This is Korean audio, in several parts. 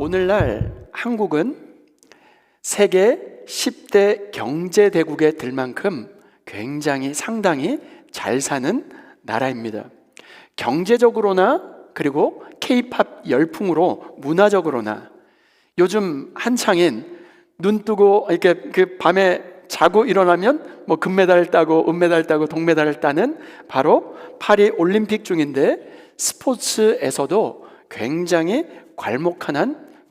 오늘날 한국은 세계 10대 경제대국에 들 만큼 굉장히 상당히 잘 사는 나라입니다. 경제적으로나 그리고 K-팝 열풍으로 문화적으로나 요즘 한창인 눈 뜨고 이렇게 밤에 자고 일어나면 뭐 금메달 따고 은메달 따고 동메달을 따는 바로 파리 올림픽 중인데 스포츠에서도 굉장히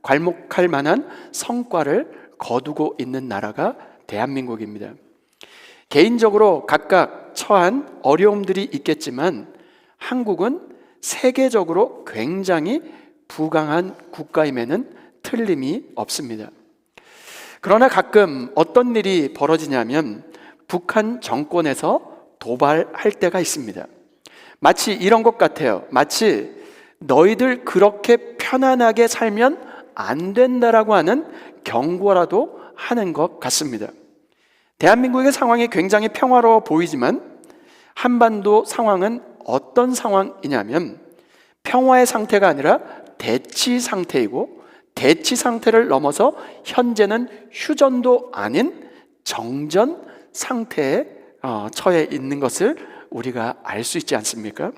괄목할 만한 성과를 거두고 있는 나라가 대한민국입니다. 개인적으로 각각 처한 어려움들이 있겠지만 한국은 세계적으로 굉장히 부강한 국가임에는 틀림이 없습니다. 그러나 가끔 어떤 일이 벌어지냐면 북한 정권에서 도발할 때가 있습니다. 마치 이런 것 같아요. 마치 너희들 그렇게 편안하게 살면 안 된다라고 하는 경고라도 하는 것 같습니다. 대한민국의 상황이 굉장히 평화로워 보이지만 한반도 상황은 어떤 상황이냐면 평화의 상태가 아니라 대치 상태이고 대치 상태를 넘어서 현재는 휴전도 아닌 정전 상태에 처해 있는 것을 우리가 알 수 있지 않습니까?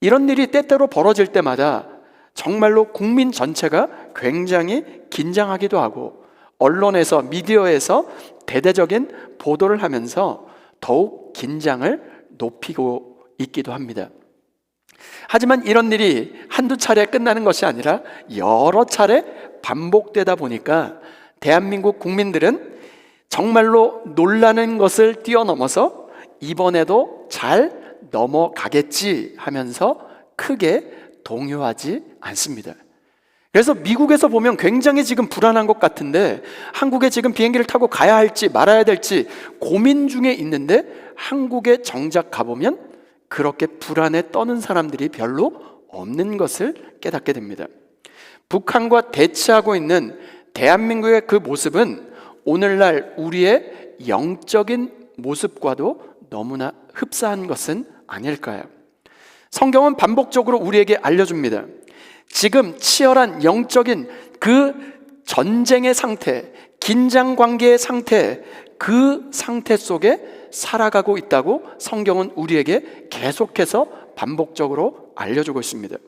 이런 일이 때때로 벌어질 때마다 정말로 국민 전체가 굉장히 긴장하기도 하고 언론에서 미디어에서 대대적인 보도를 하면서 더욱 긴장을 높이고 있기도 합니다. 하지만 이런 일이 한두 차례 끝나는 것이 아니라 여러 차례 반복되다 보니까 대한민국 국민들은 정말로 놀라는 것을 뛰어넘어서 이번에도 잘 넘어가겠지 하면서 크게 동요하지 않습니다. 그래서 미국에서 보면 굉장히 지금 불안한 것 같은데 한국에 지금 비행기를 타고 가야 할지 말아야 될지 고민 중에 있는데 한국에 정작 가보면 그렇게 불안에 떠는 사람들이 별로 없는 것을 깨닫게 됩니다. 북한과 대치하고 있는 대한민국의 그 모습은 오늘날 우리의 영적인 모습과도 너무나 흡사한 것은 아닐까요? 성경은 반복적으로 우리에게 알려줍니다. 지금 치열한 영적인 그 전쟁의 상태, 긴장 관계의 상태, 그 상태 속에 살아가고 있다고 성경은 우리에게 계속해서 반복적으로 알려주고 있습니다.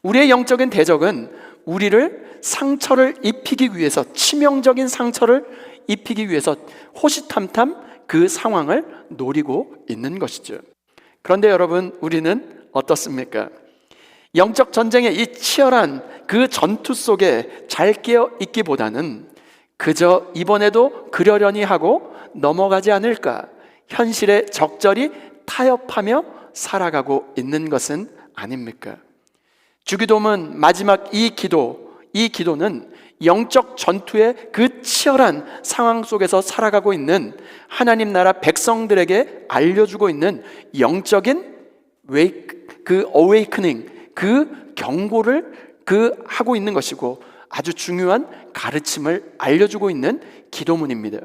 우리의 영적인 대적은 우리를 상처를 입히기 위해서, 치명적인 상처를 입히기 위해서 호시탐탐 그 상황을 노리고 있는 것이죠. 그런데 여러분, 우리는 어떻습니까? 영적 전쟁의 이 치열한 그 전투 속에 잘 깨어 있기보다는 그저 이번에도 그러려니 하고 넘어가지 않을까, 현실에 적절히 타협하며 살아가고 있는 것은 아닙니까? 주기도문 마지막 이 기도는 영적 전투의 그 치열한 상황 속에서 살아가고 있는 하나님 나라 백성들에게 알려주고 있는 영적인 그 awakening, 그 경고를 하고 있는 것이고 아주 중요한 가르침을 알려주고 있는 기도문입니다.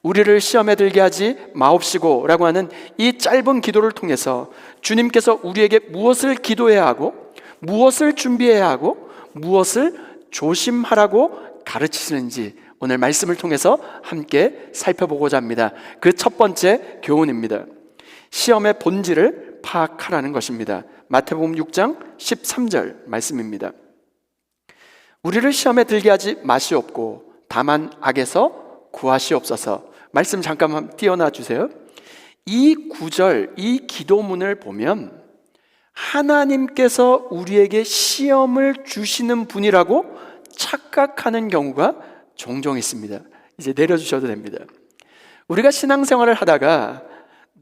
우리를 시험에 들게 하지 마옵시고 라고 하는 이 짧은 기도를 통해서 주님께서 우리에게 무엇을 기도해야 하고 무엇을 준비해야 하고 무엇을 조심하라고 가르치시는지 오늘 말씀을 통해서 함께 살펴보고자 합니다. 그 첫 번째 교훈입니다. 시험의 본질을 파악하라는 것입니다. 마태복음 6장 13절 말씀입니다. 우리를 시험에 들게 하지 마시옵고 다만 악에서 구하시옵소서. 말씀 잠깐만 띄어놔 주세요. 이 구절, 이 기도문을 보면 하나님께서 우리에게 시험을 주시는 분이라고 착각하는 경우가 종종 있습니다. 이제 내려주셔도 됩니다. 우리가 신앙생활을 하다가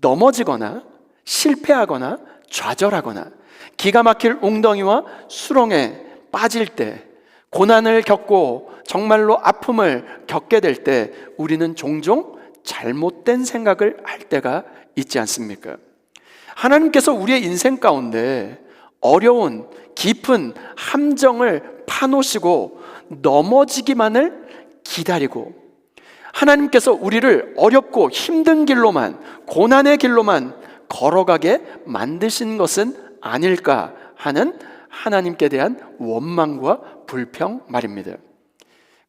넘어지거나 실패하거나 좌절하거나 기가 막힐 웅덩이와 수렁에 빠질 때, 고난을 겪고 정말로 아픔을 겪게 될 때 우리는 종종 잘못된 생각을 할 때가 있지 않습니까? 하나님께서 우리의 인생 가운데 어려운 깊은 함정을 파놓으시고 넘어지기만을 기다리고 하나님께서 우리를 어렵고 힘든 길로만, 고난의 길로만 걸어가게 만드신 것은 아닐까 하는 하나님께 대한 원망과 불평 말입니다.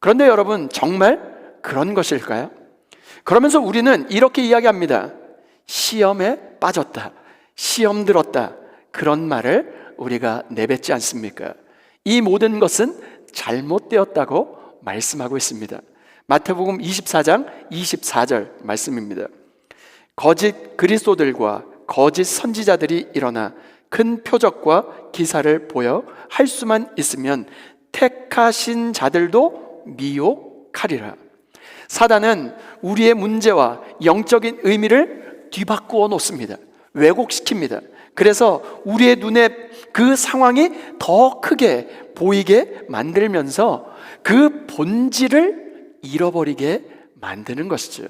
그런데 여러분, 정말 그런 것일까요? 그러면서 우리는 이렇게 이야기합니다. 시험에 빠졌다, 시험 들었다, 그런 말을 우리가 내뱉지 않습니까? 이 모든 것은 잘못되었다고 말씀하고 있습니다. 마태복음 24장 24절 말씀입니다. 거짓 그리스도들과 거짓 선지자들이 일어나 큰 표적과 기사를 보여 할 수만 있으면 택하신 자들도 미혹하리라. 사단은 우리의 문제와 영적인 의미를 뒤바꾸어 놓습니다. 왜곡시킵니다. 그래서 우리의 눈에 그 상황이 더 크게 보이게 만들면서 그 본질을 잃어버리게 만드는 것이죠.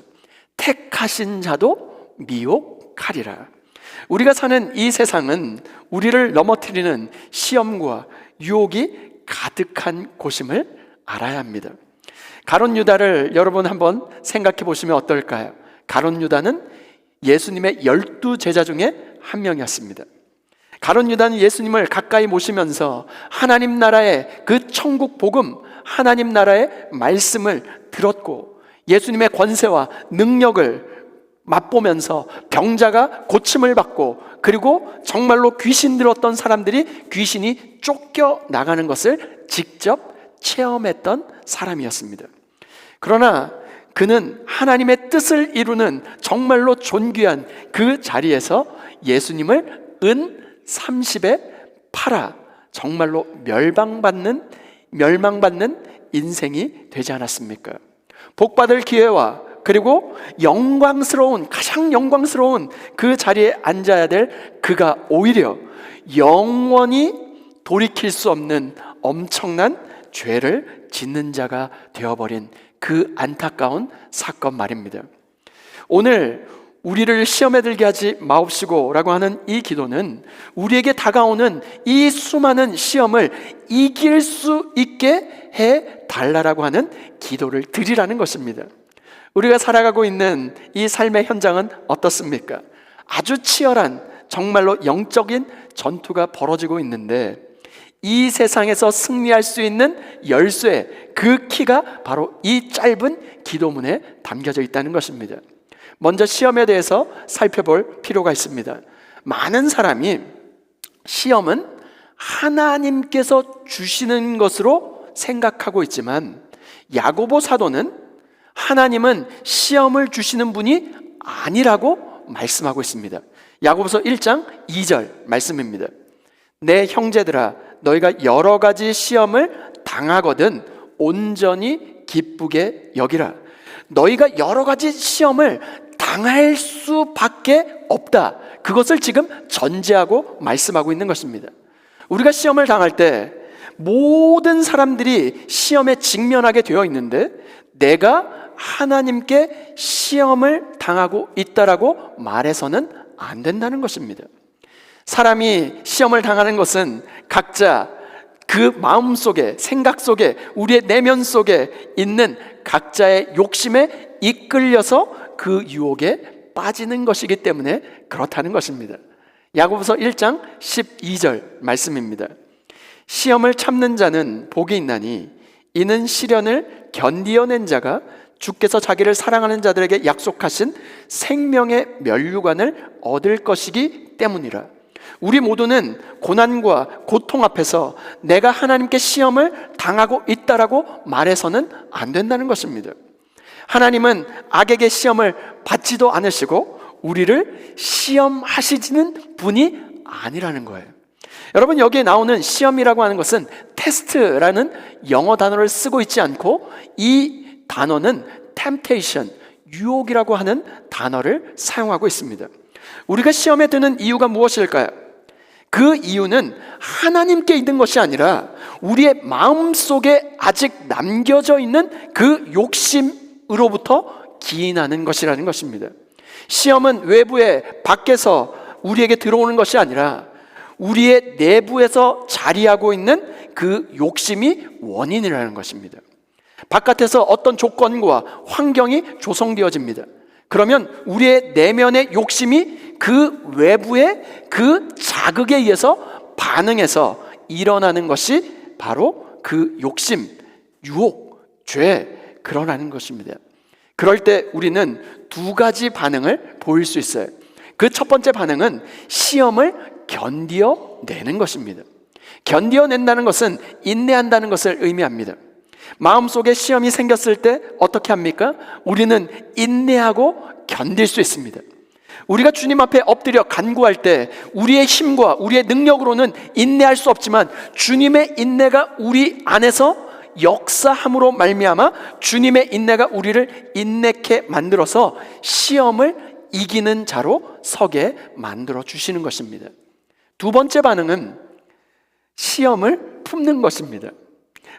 택하신 자도 미혹하리라. 우리가 사는 이 세상은 우리를 넘어뜨리는 시험과 유혹이 가득한 곳임을 알아야 합니다. 가룟 유다를 여러분 한번 생각해 보시면 어떨까요? 가룟 유다는 예수님의 12제자 중에 한 명이었습니다. 가룟 유다는 예수님을 가까이 모시면서 하나님 나라의 그 천국 복음, 하나님 나라의 말씀을 들었고 예수님의 권세와 능력을 맛보면서 병자가 고침을 받고, 그리고 정말로 귀신 들었던 사람들이 귀신이 쫓겨나가는 것을 직접 체험했던 사람이었습니다. 그러나 그는 하나님의 뜻을 이루는 정말로 존귀한 그 자리에서 예수님을 은 30에 팔아 정말로 멸망받는 인생이 되지 않았습니까? 복받을 기회와 그리고 가장 영광스러운 그 자리에 앉아야 될 그가 오히려 영원히 돌이킬 수 없는 엄청난 죄를 짓는 자가 되어버린 그 안타까운 사건 말입니다. 오늘 우리를 시험에 들게 하지 마옵시고 라고 하는 이 기도는 우리에게 다가오는 이 수많은 시험을 이길 수 있게 해 달라라고 하는 기도를 드리라는 것입니다. 우리가 살아가고 있는 이 삶의 현장은 어떻습니까? 아주 치열한 정말로 영적인 전투가 벌어지고 있는데 이 세상에서 승리할 수 있는 열쇠, 그 키가 바로 이 짧은 기도문에 담겨져 있다는 것입니다. 먼저 시험에 대해서 살펴볼 필요가 있습니다. 많은 사람이 시험은 하나님께서 주시는 것으로 생각하고 있지만 야고보 사도는 하나님은 시험을 주시는 분이 아니라고 말씀하고 있습니다. 야고보서 1장 2절 말씀입니다. 내 형제들아, 너희가 여러 가지 시험을 당하거든 온전히 기쁘게 여기라. 너희가 여러 가지 시험을 당할 수밖에 없다. 그것을 지금 전제하고 말씀하고 있는 것입니다. 우리가 시험을 당할 때 모든 사람들이 시험에 직면하게 되어 있는데 내가 하나님께 시험을 당하고 있다라고 말해서는 안 된다는 것입니다. 사람이 시험을 당하는 것은 각자 그 마음 속에, 생각 속에, 우리의 내면 속에 있는 각자의 욕심에 이끌려서 그 유혹에 빠지는 것이기 때문에 그렇다는 것입니다. 야고보서 1장 12절 말씀입니다. 시험을 참는 자는 복이 있나니 이는 시련을 견디어낸 자가 주께서 자기를 사랑하는 자들에게 약속하신 생명의 면류관을 얻을 것이기 때문이라. 우리 모두는 고난과 고통 앞에서 내가 하나님께 시험을 당하고 있다라고 말해서는 안 된다는 것입니다. 하나님은 악에게 시험을 받지도 않으시고 우리를 시험하시지는 분이 아니라는 거예요. 여러분, 여기에 나오는 시험이라고 하는 것은 테스트라는 영어 단어를 쓰고 있지 않고 이 단어는 temptation, 유혹이라고 하는 단어를 사용하고 있습니다. 우리가 시험에 드는 이유가 무엇일까요? 그 이유는 하나님께 있는 것이 아니라 우리의 마음속에 아직 남겨져 있는 그 욕심으로부터 기인하는 것이라는 것입니다. 시험은 외부에 밖에서 우리에게 들어오는 것이 아니라 우리의 내부에서 자리하고 있는 그 욕심이 원인이라는 것입니다. 바깥에서 어떤 조건과 환경이 조성되어집니다. 그러면 우리의 내면의 욕심이 그 외부의 그 자극에 의해서 반응해서 일어나는 것이 바로 그 욕심, 유혹, 죄, 그러라는 것입니다. 그럴 때 우리는 두 가지 반응을 보일 수 있어요. 그 첫 번째 반응은 시험을 견디어내는 것입니다. 견디어낸다는 것은 인내한다는 것을 의미합니다. 마음속에 시험이 생겼을 때 어떻게 합니까? 우리는 인내하고 견딜 수 있습니다. 우리가 주님 앞에 엎드려 간구할 때 우리의 힘과 우리의 능력으로는 인내할 수 없지만 주님의 인내가 우리 안에서 역사함으로 말미암아 주님의 인내가 우리를 인내케 만들어서 시험을 이기는 자로 서게 만들어 주시는 것입니다. 두 번째 반응은 시험을 품는 것입니다.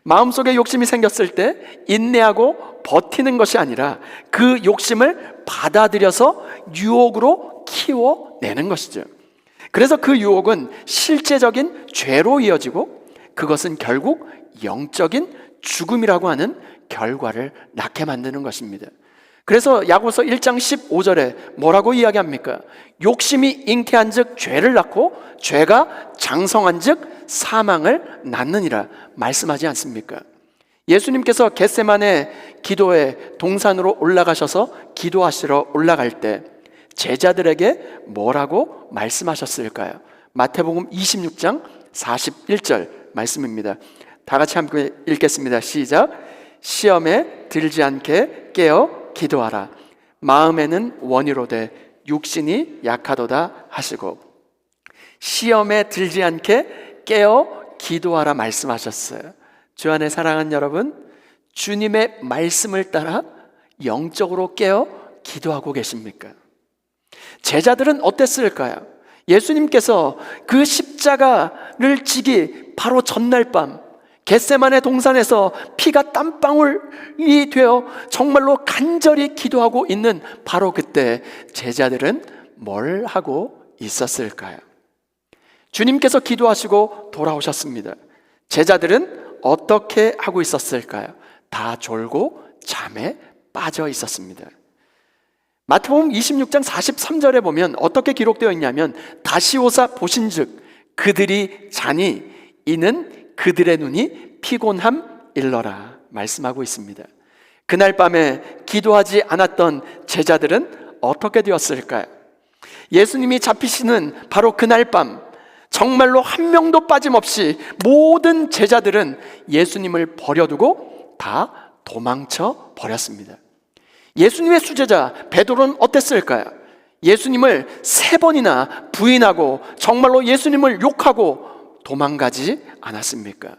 마음속에 욕심이 생겼을 때 인내하고 버티는 것이 아니라 그 욕심을 받아들여서 유혹으로 키워내는 것이죠. 그래서 그 유혹은 실제적인 죄로 이어지고 그것은 결국 영적인 죽음이라고 하는 결과를 낳게 만드는 것입니다. 그래서 야고보서 1장 15절에 뭐라고 이야기합니까? 욕심이 잉태한 즉 죄를 낳고 죄가 장성한 즉 사망을 낳느니라 말씀하지 않습니까? 예수님께서 겟세마네 기도에 동산으로 올라가셔서 기도하시러 올라갈 때 제자들에게 뭐라고 말씀하셨을까요? 마태복음 26장 41절 말씀입니다. 다 같이 함께 읽겠습니다. 시작. 시험에 들지 않게 깨어 기도하라. 마음에는 원이로되 육신이 약하도다 하시고, 시험에 들지 않게 깨어 기도하라 말씀하셨어요. 주 안에 사랑하는 여러분, 주님의 말씀을 따라 영적으로 깨어 기도하고 계십니까? 제자들은 어땠을까요? 예수님께서 그 십자가를 지기 바로 전날 밤 겟세마네 동산에서 피가 땀방울이 되어 정말로 간절히 기도하고 있는 바로 그때 제자들은 뭘 하고 있었을까요? 주님께서 기도하시고 돌아오셨습니다. 제자들은 어떻게 하고 있었을까요? 다 졸고 잠에 빠져 있었습니다. 마태복음 26장 43절에 보면 어떻게 기록되어 있냐면, 다시 오사 보신즉 그들이 자니 이는 그들의 눈이 피곤함 일러라 말씀하고 있습니다. 그날 밤에 기도하지 않았던 제자들은 어떻게 되었을까요? 예수님이 잡히시는 바로 그날 밤 정말로 한 명도 빠짐없이 모든 제자들은 예수님을 버려두고 다 도망쳐 버렸습니다. 예수님의 수제자 베드로는 어땠을까요? 예수님을 3번이나 부인하고 정말로 예수님을 욕하고 도망가지 않았습니까?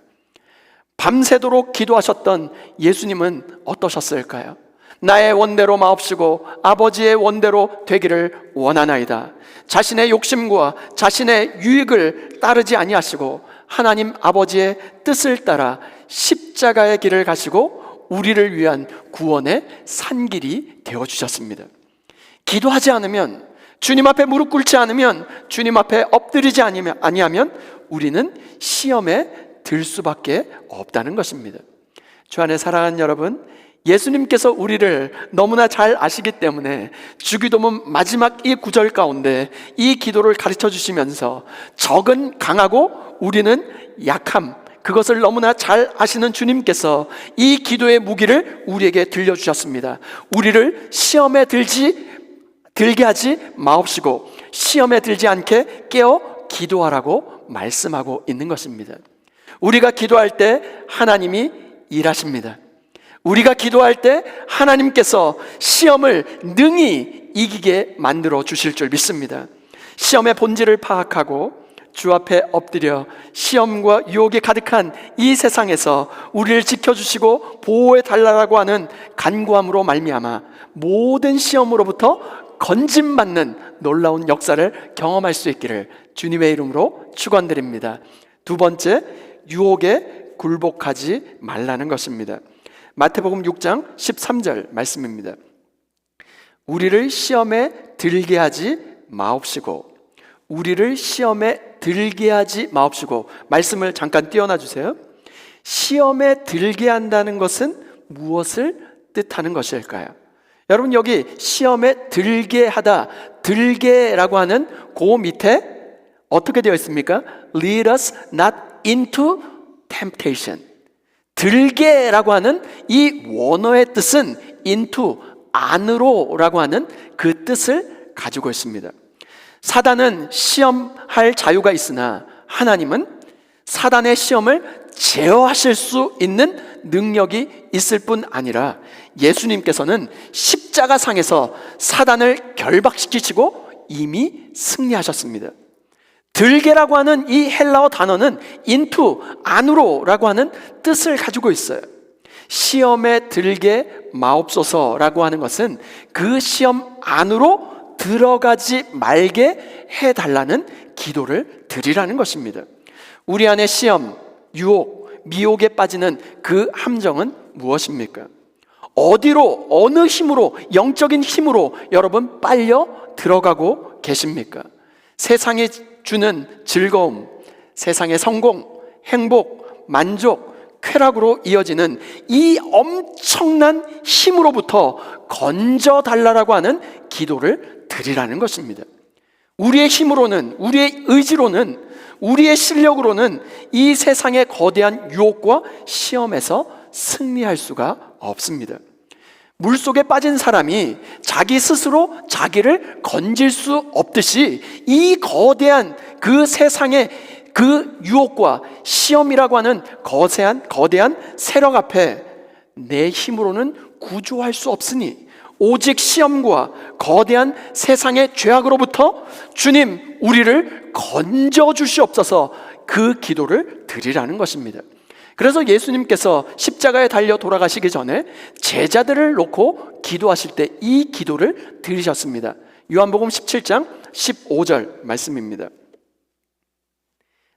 밤새도록 기도하셨던 예수님은 어떠셨을까요? 나의 원대로 마옵시고 아버지의 원대로 되기를 원하나이다. 자신의 욕심과 자신의 유익을 따르지 아니하시고 하나님 아버지의 뜻을 따라 십자가의 길을 가시고 우리를 위한 구원의 산길이 되어주셨습니다. 기도하지 않으면, 주님 앞에 무릎 꿇지 않으면, 주님 앞에 엎드리지 아니하면 우리는 시험에 들 수밖에 없다는 것입니다. 주 안에 사랑하는 여러분, 예수님께서 우리를 너무나 잘 아시기 때문에 주기도문 마지막 이 구절 가운데 이 기도를 가르쳐 주시면서 적은 강하고 우리는 약함, 그것을 너무나 잘 아시는 주님께서 이 기도의 무기를 우리에게 들려주셨습니다. 우리를 시험에 들게 하지 마옵시고 시험에 들지 않게 깨어 기도하라고 말씀하고 있는 것입니다. 우리가 기도할 때 하나님이 일하십니다. 우리가 기도할 때 하나님께서 시험을 능히 이기게 만들어 주실 줄 믿습니다. 시험의 본질을 파악하고 주 앞에 엎드려 시험과 유혹이 가득한 이 세상에서 우리를 지켜주시고 보호해 달라고 하는 간구함으로 말미암아 모든 시험으로부터 건짐받는 놀라운 역사를 경험할 수 있기를 주님의 이름으로 축원드립니다. 두 번째, 유혹에 굴복하지 말라는 것입니다. 마태복음 6장 13절 말씀입니다. 우리를 시험에 들게 하지 마옵시고, 우리를 시험에 들게 하지 마옵시고, 말씀을 잠깐 띄워놔 주세요. 시험에 들게 한다는 것은 무엇을 뜻하는 것일까요? 여러분, 여기 시험에 들게 하다, 들게라고 하는 그 밑에 어떻게 되어 있습니까? Lead us not into temptation. 들게라고 하는 이 원어의 뜻은 into, 안으로라고 하는 그 뜻을 가지고 있습니다. 사단은 시험할 자유가 있으나 하나님은 사단의 시험을 제어하실 수 있는 능력이 있을 뿐 아니라 예수님께서는 십자가상에서 사단을 결박시키시고 이미 승리하셨습니다. 들게라고 하는 이 헬라어 단어는 into, 안으로라고 하는 뜻을 가지고 있어요. 시험에 들게 마옵소서라고 하는 것은 그 시험 안으로 들어가지 말게 해달라는 기도를 드리라는 것입니다. 우리 안에 시험, 유혹, 미혹에 빠지는 그 함정은 무엇입니까? 어디로, 어느 힘으로, 영적인 힘으로 여러분 빨려 들어가고 계십니까? 세상이 주는 즐거움, 세상의 성공, 행복, 만족, 쾌락으로 이어지는 이 엄청난 힘으로부터 건져달라고 하는 기도를 드리라는 것입니다. 우리의 힘으로는, 우리의 의지로는, 우리의 실력으로는 이 세상의 거대한 유혹과 시험에서 승리할 수가 없습니다. 물속에 빠진 사람이 자기 스스로 자기를 건질 수 없듯이 이 거대한 그 세상의 그 유혹과 시험이라고 하는 거대한 세력 앞에 내 힘으로는 구조할 수 없으니 오직 시험과 거대한 세상의 죄악으로부터 주님 우리를 건져 주시옵소서, 그 기도를 드리라는 것입니다. 그래서 예수님께서 십자가에 달려 돌아가시기 전에 제자들을 놓고 기도하실 때 이 기도를 드리셨습니다. 요한복음 17장 15절 말씀입니다.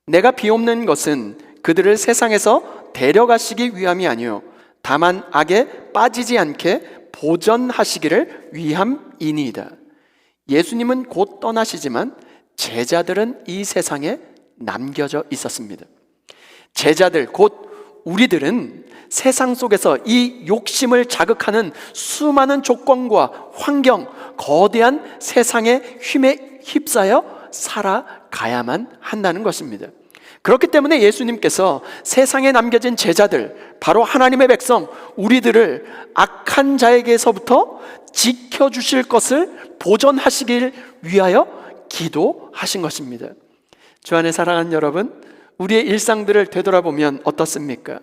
내가 비옵는 것은 그들을 세상에서 데려가시기 위함이 아니요 다만 악에 빠지지 않게 보전하시기를 위함이니이다. 예수님은 곧 떠나시지만 제자들은 이 세상에 남겨져 있었습니다. 제자들 곧 우리들은 세상 속에서 이 욕심을 자극하는 수많은 조건과 환경, 거대한 세상의 힘에 휩싸여 살아가야만 한다는 것입니다. 그렇기 때문에 예수님께서 세상에 남겨진 제자들, 바로 하나님의 백성, 우리들을 악한 자에게서부터 지켜주실 것을 보존하시길 위하여 기도하신 것입니다. 주 안에 사랑하는 여러분, 우리의 일상들을 되돌아보면 어떻습니까?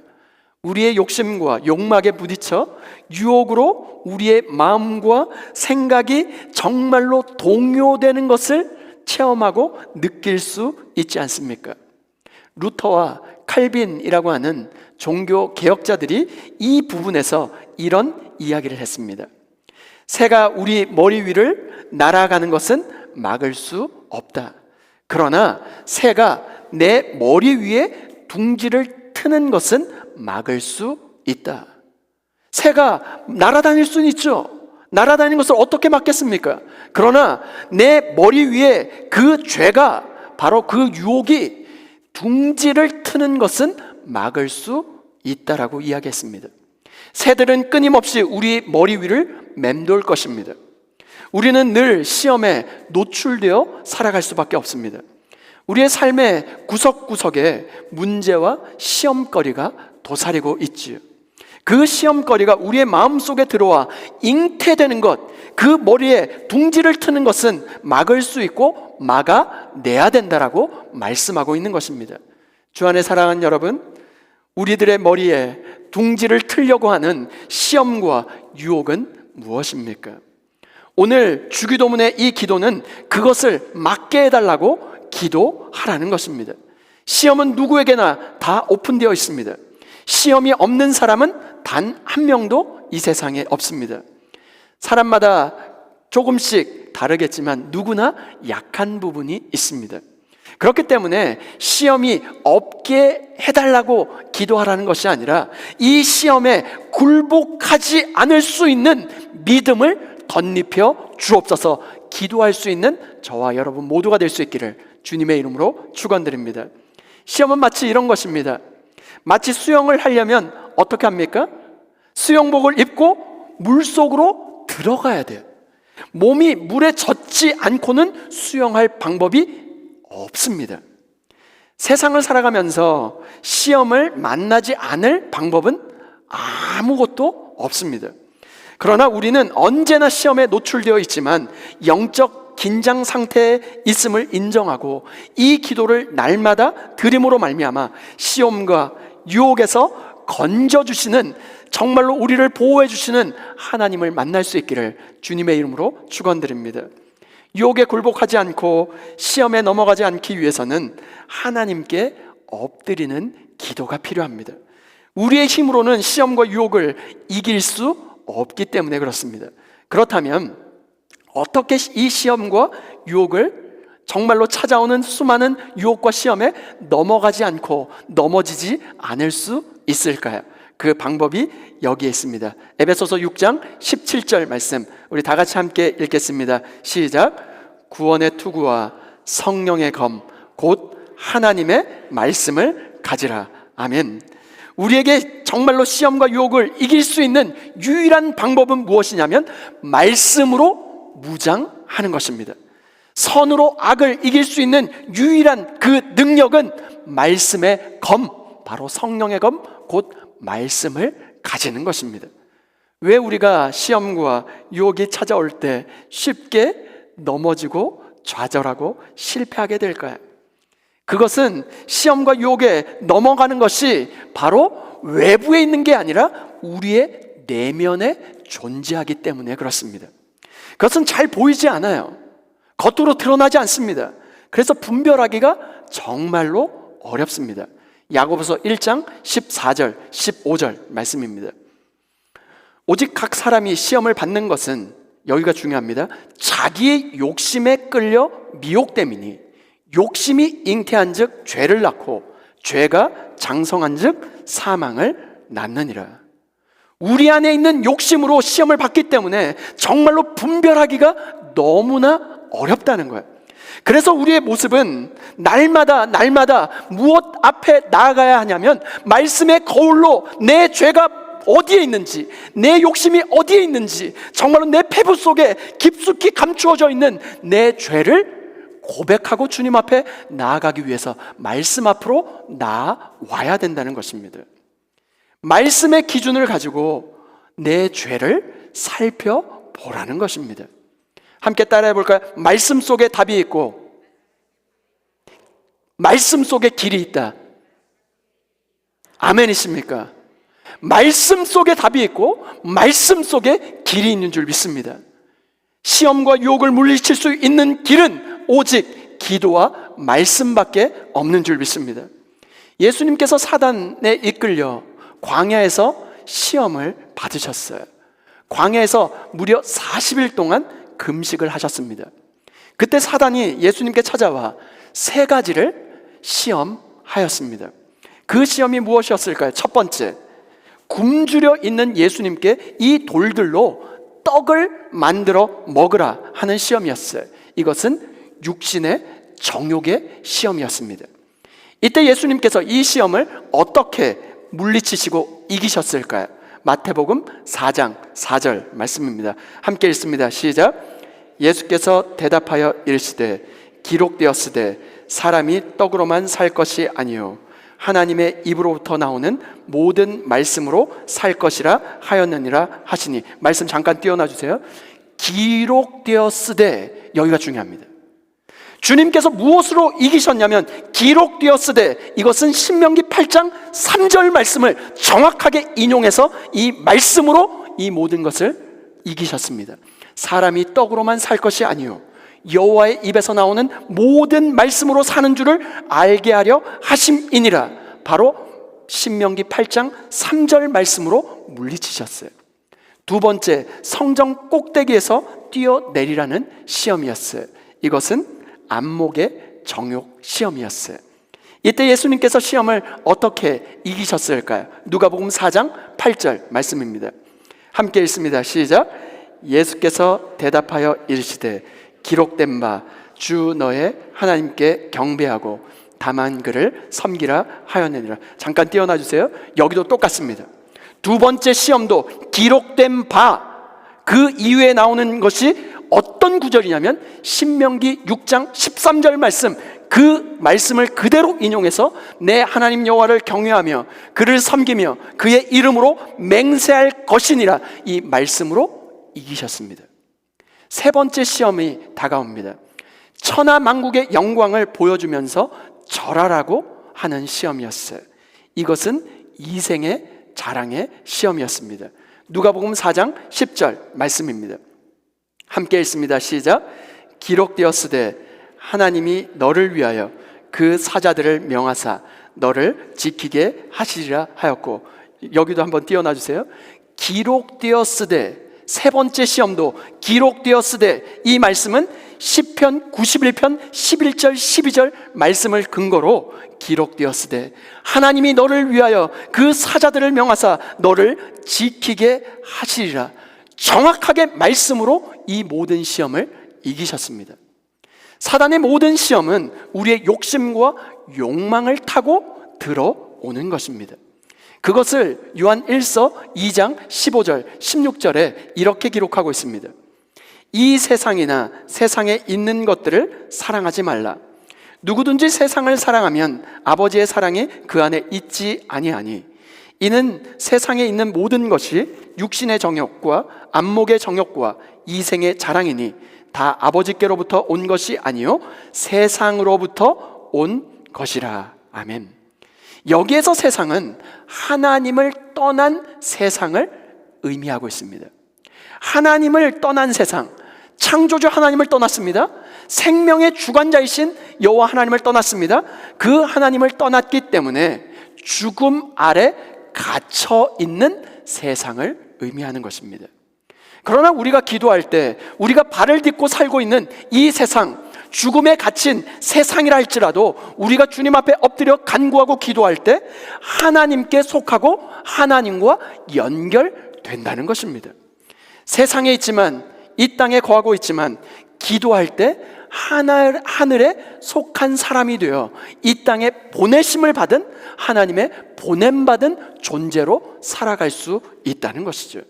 우리의 욕심과 욕망에 부딪혀 유혹으로 우리의 마음과 생각이 정말로 동요되는 것을 체험하고 느낄 수 있지 않습니까? 루터와 칼빈이라고 하는 종교 개혁자들이 이 부분에서 이런 이야기를 했습니다. 새가 우리 머리 위를 날아가는 것은 막을 수 없다. 그러나 새가 내 머리 위에 둥지를 트는 것은 막을 수 있다. 새가 날아다닐 수는 있죠. 날아다니는 것을 어떻게 막겠습니까? 그러나 내 머리 위에 그 죄가, 바로 그 유혹이 둥지를 트는 것은 막을 수 있다라고 이야기했습니다. 새들은 끊임없이 우리 머리 위를 맴돌 것입니다. 우리는 늘 시험에 노출되어 살아갈 수밖에 없습니다. 우리의 삶의 구석구석에 문제와 시험거리가 도사리고 있지요. 그 시험거리가 우리의 마음속에 들어와 잉태되는 것, 그 머리에 둥지를 트는 것은 막을 수 있고 막아내야 된다라고 말씀하고 있는 것입니다. 주 안에 사랑하는 여러분, 우리들의 머리에 둥지를 틀려고 하는 시험과 유혹은 무엇입니까? 오늘 주기도문의 이 기도는 그것을 막게 해달라고 기도하라는 것입니다. 시험은 누구에게나 다 오픈되어 있습니다. 시험이 없는 사람은 단 한 명도 이 세상에 없습니다. 사람마다 조금씩 다르겠지만 누구나 약한 부분이 있습니다. 그렇기 때문에 시험이 없게 해달라고 기도하라는 것이 아니라 이 시험에 굴복하지 않을 수 있는 믿음을 덧입혀 주옵소서, 기도할 수 있는 저와 여러분 모두가 될 수 있기를 주님의 이름으로 축원드립니다. 시험은 마치 이런 것입니다. 마치 수영을 하려면 어떻게 합니까? 수영복을 입고 물속으로 들어가야 돼요. 몸이 물에 젖지 않고는 수영할 방법이 없습니다. 세상을 살아가면서 시험을 만나지 않을 방법은 아무것도 없습니다. 그러나 우리는 언제나 시험에 노출되어 있지만 영적 긴장 상태에 있음을 인정하고 이 기도를 날마다 드림으로 말미암아 시험과 유혹에서 건져주시는, 정말로 우리를 보호해 주시는 하나님을 만날 수 있기를 주님의 이름으로 축원드립니다. 유혹에 굴복하지 않고 시험에 넘어가지 않기 위해서는 하나님께 엎드리는 기도가 필요합니다. 우리의 힘으로는 시험과 유혹을 이길 수 없기 때문에 그렇습니다. 그렇다면 어떻게 이 시험과 유혹을, 정말로 찾아오는 수많은 유혹과 시험에 넘어가지 않고 넘어지지 않을 수 있을까요? 그 방법이 여기에 있습니다. 에베소서 6장 17절 말씀, 우리 다 같이 함께 읽겠습니다. 시작. 구원의 투구와 성령의 검 곧 하나님의 말씀을 가지라. 아멘. 우리에게 정말로 시험과 유혹을 이길 수 있는 유일한 방법은 무엇이냐면 말씀으로 무장하는 것입니다. 선으로 악을 이길 수 있는 유일한 그 능력은 말씀의 검, 바로 성령의 검, 곧 말씀을 가지는 것입니다. 왜 우리가 시험과 유혹이 찾아올 때 쉽게 넘어지고 좌절하고 실패하게 될까요? 그것은 시험과 유혹에 넘어가는 것이 바로 외부에 있는 게 아니라 우리의 내면에 존재하기 때문에 그렇습니다. 그것은 잘 보이지 않아요. 겉으로 드러나지 않습니다. 그래서 분별하기가 정말로 어렵습니다. 야고보서 1장 14절 15절 말씀입니다. 오직 각 사람이 시험을 받는 것은, 여기가 중요합니다, 자기의 욕심에 끌려 미혹됨이니 욕심이 잉태한 즉 죄를 낳고 죄가 장성한 즉 사망을 낳느니라. 우리 안에 있는 욕심으로 시험을 받기 때문에 정말로 분별하기가 너무나 어렵다는 거예요. 그래서 우리의 모습은 날마다 무엇 앞에 나아가야 하냐면 말씀의 거울로 내 죄가 어디에 있는지, 내 욕심이 어디에 있는지, 정말로 내 폐부 속에 깊숙이 감추어져 있는 내 죄를 고백하고 주님 앞에 나아가기 위해서 말씀 앞으로 나와야 된다는 것입니다. 말씀의 기준을 가지고 내 죄를 살펴보라는 것입니다. 함께 따라해 볼까요? 말씀 속에 답이 있고 말씀 속에 길이 있다. 아멘이십니까? 말씀 속에 답이 있고 말씀 속에 길이 있는 줄 믿습니다. 시험과 유혹을 물리칠 수 있는 길은 오직 기도와 말씀밖에 없는 줄 믿습니다. 예수님께서 사단에 이끌려 광야에서 시험을 받으셨어요. 광야에서 무려 40일 동안 금식을 하셨습니다. 그때 사단이 예수님께 찾아와 세 가지를 시험하였습니다. 그 시험이 무엇이었을까요? 첫 번째, 굶주려 있는 예수님께 이 돌들로 떡을 만들어 먹으라 하는 시험이었어요. 이것은 육신의 정욕의 시험이었습니다. 이때 예수님께서 이 시험을 어떻게 물리치시고 이기셨을까요? 마태복음 4장 4절 말씀입니다. 함께 읽습니다. 시작. 예수께서 대답하여 이르시되 기록되었으되 사람이 떡으로만 살 것이 아니요 하나님의 입으로부터 나오는 모든 말씀으로 살 것이라 하였느니라 하시니. 말씀 잠깐 띄워놔 주세요. 기록되었으되, 여기가 중요합니다. 주님께서 무엇으로 이기셨냐면 기록되었으되, 이것은 신명기 8장 3절 말씀을 정확하게 인용해서 이 말씀으로 이 모든 것을 이기셨습니다. 사람이 떡으로만 살 것이 아니요 여호와의 입에서 나오는 모든 말씀으로 사는 줄을 알게 하려 하심이니라. 바로 신명기 8장 3절 말씀으로 물리치셨어요. 두 번째, 성전 꼭대기에서 뛰어내리라는 시험이었어요. 이것은 안목의 정욕 시험이었어요. 이때 예수님께서 시험을 어떻게 이기셨을까요? 누가복음 4장 8절 말씀입니다. 함께 읽습니다. 시작. 예수께서 대답하여 이르시되 기록된 바 주 너의 하나님께 경배하고 다만 그를 섬기라 하였느니라. 잠깐 띄워놔 주세요. 여기도 똑같습니다. 두 번째 시험도 기록된 바, 그 이후에 나오는 것이 어떤 구절이냐면 신명기 6장 13절 말씀, 그 말씀을 그대로 인용해서 내 하나님 여호와를 경외하며 그를 섬기며 그의 이름으로 맹세할 것이니라, 이 말씀으로 이기셨습니다. 세 번째 시험이 다가옵니다. 천하 만국의 영광을 보여주면서 절하라고 하는 시험이었어요. 이것은 이생의 자랑의 시험이었습니다. 누가복음 4장 10절 말씀입니다. 함께 읽습니다. 시작. 기록되었으되 하나님이 너를 위하여 그 사자들을 명하사 너를 지키게 하시리라 하였고, 여기도 한번 띄워놔 주세요. 기록되었으되, 세 번째 시험도 기록되었으되, 이 말씀은 시편 91편 11절 12절 말씀을 근거로 기록되었으되 하나님이 너를 위하여 그 사자들을 명하사 너를 지키게 하시리라, 정확하게 말씀으로 이 모든 시험을 이기셨습니다. 사단의 모든 시험은 우리의 욕심과 욕망을 타고 들어오는 것입니다. 그것을 요한 1서 2장 15절 16절에 이렇게 기록하고 있습니다. 이 세상이나 세상에 있는 것들을 사랑하지 말라. 누구든지 세상을 사랑하면 아버지의 사랑이 그 안에 있지 아니하니, 이는 세상에 있는 모든 것이 육신의 정욕과 안목의 정욕과 이생의 자랑이니 다 아버지께로부터 온 것이 아니요 세상으로부터 온 것이라. 아멘. 여기에서 세상은 하나님을 떠난 세상을 의미하고 있습니다. 하나님을 떠난 세상, 창조주 하나님을 떠났습니다. 생명의 주관자이신 여호와 하나님을 떠났습니다. 그 하나님을 떠났기 때문에 죽음 아래 갇혀 있는 세상을 의미하는 것입니다. 그러나 우리가 기도할 때 우리가 발을 딛고 살고 있는 이 세상, 죽음에 갇힌 세상이라 할지라도 우리가 주님 앞에 엎드려 간구하고 기도할 때 하나님께 속하고 하나님과 연결된다는 것입니다. 세상에 있지만, 이 땅에 거하고 있지만 기도할 때 하늘에 속한 사람이 되어 이 땅에 보내심을 받은 하나님의 보냄받은 존재로 살아갈 수 있다는 것이죠.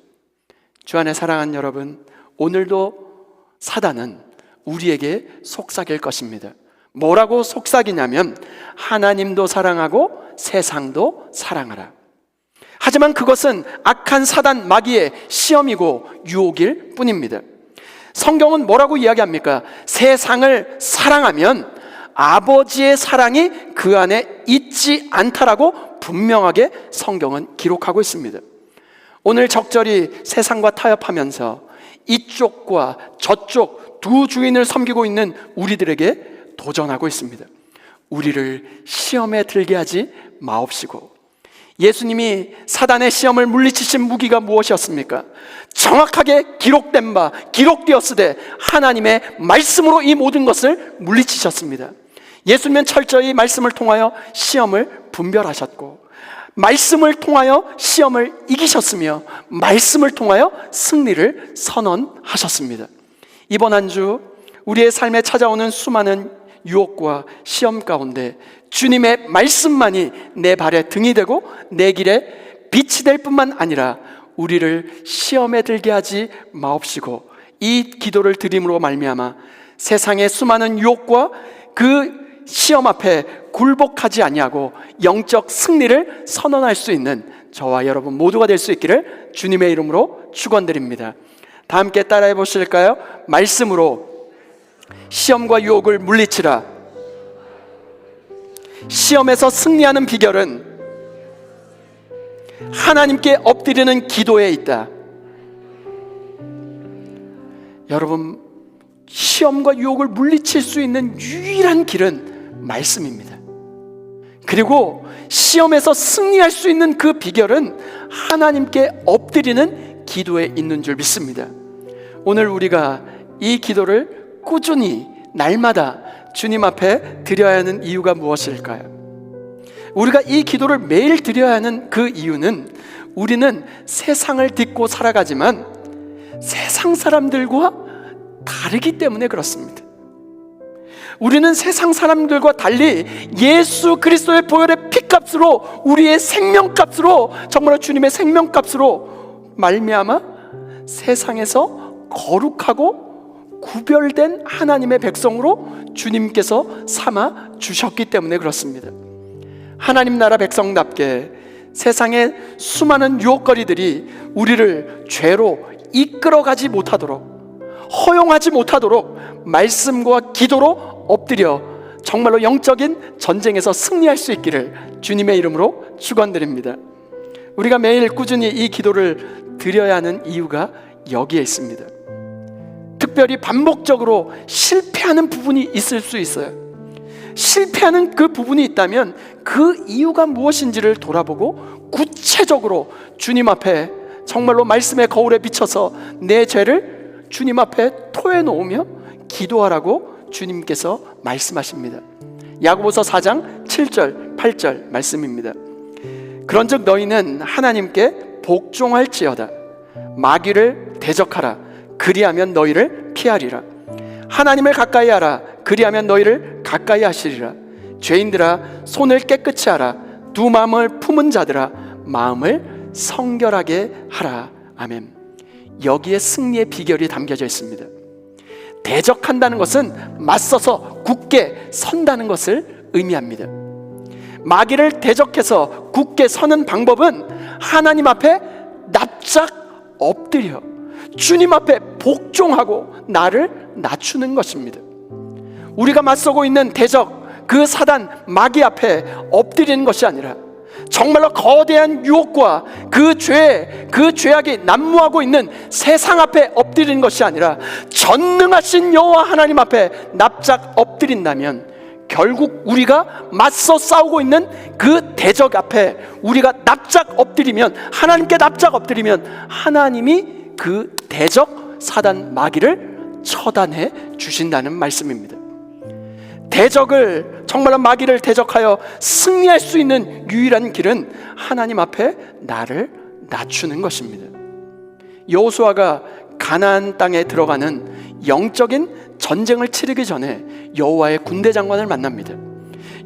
주 안에 사랑하는 여러분, 오늘도 사단은 우리에게 속삭일 것입니다. 뭐라고 속삭이냐면 하나님도 사랑하고 세상도 사랑하라. 하지만 그것은 악한 사단 마귀의 시험이고 유혹일 뿐입니다. 성경은 뭐라고 이야기합니까? 세상을 사랑하면 아버지의 사랑이 그 안에 있지 않다라고 분명하게 성경은 기록하고 있습니다. 오늘 적절히 세상과 타협하면서 이쪽과 저쪽 두 주인을 섬기고 있는 우리들에게 도전하고 있습니다. 우리를 시험에 들게 하지 마옵시고, 예수님이 사단의 시험을 물리치신 무기가 무엇이었습니까? 정확하게 기록된 바, 기록되었으되 하나님의 말씀으로 이 모든 것을 물리치셨습니다. 예수님은 철저히 말씀을 통하여 시험을 분별하셨고, 말씀을 통하여 시험을 이기셨으며 말씀을 통하여 승리를 선언하셨습니다. 이번 한 주 우리의 삶에 찾아오는 수많은 유혹과 시험 가운데 주님의 말씀만이 내 발에 등이 되고 내 길에 빛이 될 뿐만 아니라 우리를 시험에 들게 하지 마옵시고, 이 기도를 드림으로 말미암아 세상의 수많은 유혹과 그 시험 앞에 굴복하지 아니하고 영적 승리를 선언할 수 있는 저와 여러분 모두가 될 수 있기를 주님의 이름으로 축원드립니다. 다 함께 따라해 보실까요? 말씀으로 시험과 유혹을 물리치라. 시험에서 승리하는 비결은 하나님께 엎드리는 기도에 있다. 여러분, 시험과 유혹을 물리칠 수 있는 유일한 길은 말씀입니다. 그리고 시험에서 승리할 수 있는 그 비결은 하나님께 엎드리는 기도에 있는 줄 믿습니다. 오늘 우리가 이 기도를 꾸준히 날마다 주님 앞에 드려야 하는 이유가 무엇일까요? 우리가 이 기도를 매일 드려야 하는 그 이유는 우리는 세상을 딛고 살아가지만 세상 사람들과 다르기 때문에 그렇습니다. 우리는 세상 사람들과 달리 예수 그리스도의 보혈의 피값으로, 우리의 생명값으로, 정말 주님의 생명값으로 말미암아 세상에서 거룩하고 구별된 하나님의 백성으로 주님께서 삼아 주셨기 때문에 그렇습니다. 하나님 나라 백성답게 세상의 수많은 유혹거리들이 우리를 죄로 이끌어가지 못하도록, 허용하지 못하도록 말씀과 기도로 엎드려 정말로 영적인 전쟁에서 승리할 수 있기를 주님의 이름으로 축원드립니다. 우리가 매일 꾸준히 이 기도를 드려야 하는 이유가 여기에 있습니다. 특별히 반복적으로 실패하는 부분이 있을 수 있어요. 실패하는 그 부분이 있다면 그 이유가 무엇인지를 돌아보고 구체적으로 주님 앞에 정말로 말씀의 거울에 비춰서 내 죄를 주님 앞에 토해놓으며 기도하라고 주님께서 말씀하십니다. 야고보서 4장 7절 8절 말씀입니다. 그런즉 너희는 하나님께 복종할지어다. 마귀를 대적하라. 그리하면 너희를 피하리라. 하나님을 가까이 하라. 그리하면 너희를 가까이 하시리라. 죄인들아 손을 깨끗이 하라. 두 마음을 품은 자들아 마음을 성결하게 하라. 아멘. 여기에 승리의 비결이 담겨져 있습니다. 대적한다는 것은 맞서서 굳게 선다는 것을 의미합니다. 마귀를 대적해서 굳게 서는 방법은 하나님 앞에 납작 엎드려 주님 앞에 복종하고 나를 낮추는 것입니다. 우리가 맞서고 있는 대적, 그 사단 마귀 앞에 엎드리는 것이 아니라 정말로 거대한 유혹과 그 죄악이 난무하고 있는 세상 앞에 엎드리는 것이 아니라 전능하신 여호와 하나님 앞에 납작 엎드린다면 결국 우리가 맞서 싸우고 있는 그 대적 앞에 우리가 납작 엎드리면, 하나님께 납작 엎드리면 하나님이 그 대적 사단 마귀를 처단해 주신다는 말씀입니다. 대적을, 정말로 마귀를 대적하여 승리할 수 있는 유일한 길은 하나님 앞에 나를 낮추는 것입니다. 여호수아가 가나안 땅에 들어가는 영적인 전쟁을 치르기 전에 여호와의 군대 장관을 만납니다.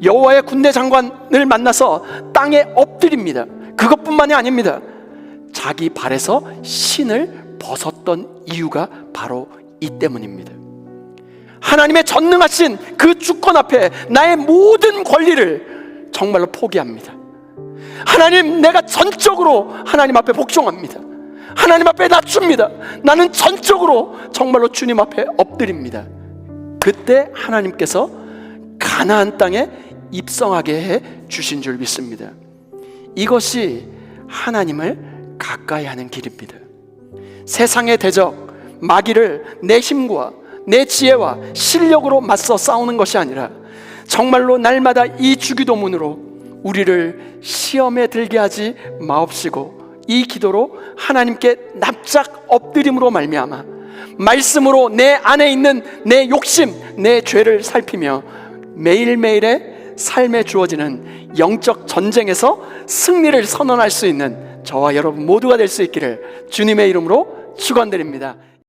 여호와의 군대 장관을 만나서 땅에 엎드립니다. 그것뿐만이 아닙니다. 자기 발에서 신을 벗었던 이유가 바로 이 때문입니다. 하나님의 전능하신 그 주권 앞에 나의 모든 권리를 정말로 포기합니다. 하나님, 내가 전적으로 하나님 앞에 복종합니다. 하나님 앞에 낮춥니다. 나는 전적으로 정말로 주님 앞에 엎드립니다. 그때 하나님께서 가나안 땅에 입성하게 해 주신 줄 믿습니다. 이것이 하나님을 가까이 하는 길입니다. 세상의 대적 마귀를 내 힘과 내 지혜와 실력으로 맞서 싸우는 것이 아니라 정말로 날마다 이 주기도문으로 우리를 시험에 들게 하지 마옵시고 이 기도로 하나님께 납작 엎드림으로 말미암아 말씀으로 내 안에 있는 내 욕심, 내 죄를 살피며 매일매일의 삶에 주어지는 영적 전쟁에서 승리를 선언할 수 있는 저와 여러분 모두가 될 수 있기를 주님의 이름으로 축원드립니다.